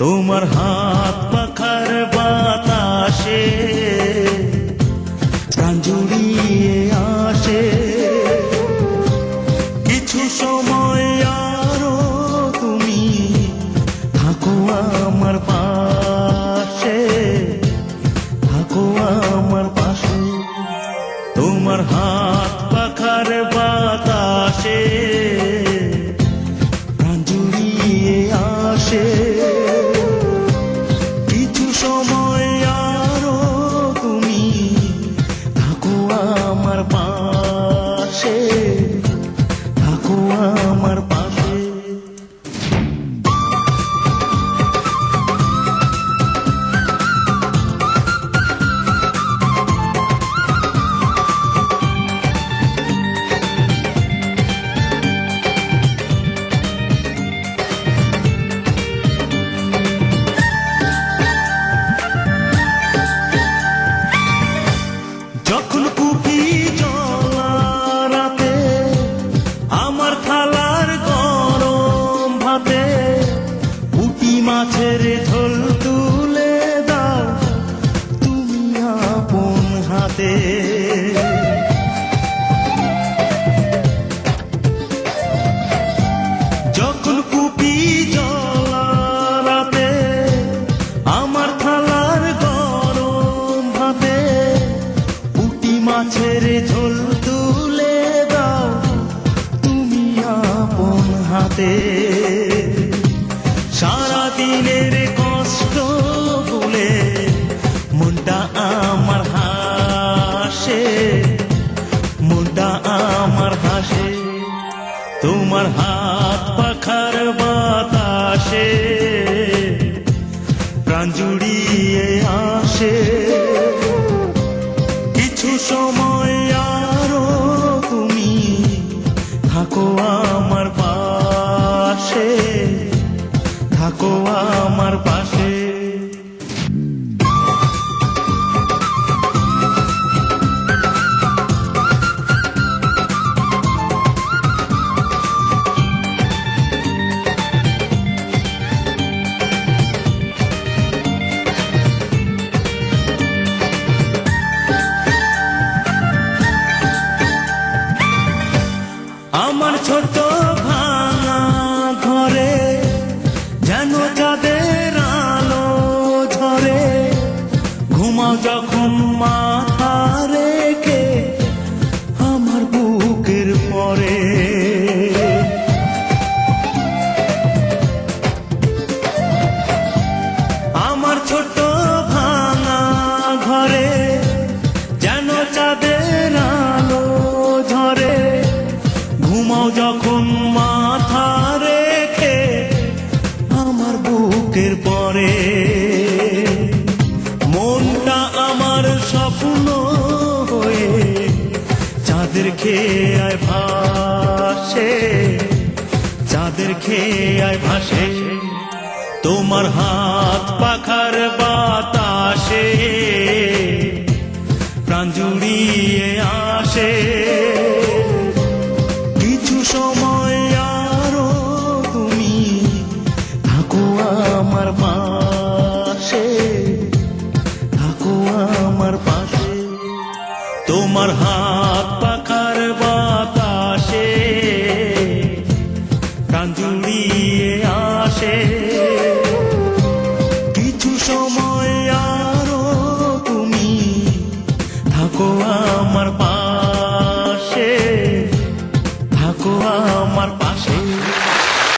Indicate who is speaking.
Speaker 1: তোমার হাত পাখার বাতাসে প্রাণ জুড়িয়ে আসে। কিছু সময় আরো তুমি থাকো আমার পাশে, থাকো আমার পাশে। তোমার হাত পাখার বাতাসে প্রাণ জুড়িয়ে আসে। কিছু সময় আরো তুমি থাকো আমার পাশে, থাকো আমার পাশে। যখন কুপি জ্বলা রাতে আমার থালার গরম ভাতে পুঁটি মাছের ঝোল তুলে দাও তুমি আপন হাতে। যখন কুপি জ্বলা রাতে আমার থালার গরম ভাতে পুঁটি মাছের ঝোল তুলে দাও তুমি আপন হাতে। সারাদিনের কষ্ট ভুলে মনটা আমার হাসে, মনটা আমার হাসে। তোমার হাত পাখার বাতাসে প্রাণ জুড়িয়ে আসে। কিছু সময় আরো তুমি থাকো আমার পাশে, থাকো আমার পাশে। আমার ছোট ভাঙা ঘরে যেন চাঁদের আলো ঝরে, ঘুমাও যখন মাথা রেখে আমার বুকের পরে। আমার ছোট ভাঙা ঘরে যেন চাঁদের আলো ঝরে, ঘুমাও যখন মাথা রেখে আমার বুকের পরে। মনটা আমার স্বপ্ন হয়ে চাঁদের খেয়ায় ভাসে, চাঁদের খেয়ায় ভাসে। তোমার হাত পাখার বাতাসে প্রাণ জুড়িয়ে আসে। কিছু সময় আরো তুমি থাকো আমার পাশে, থাকো আমার পাশে। তোমার হাত পাখার বাতাসে প্রাণ জুড়িয়ে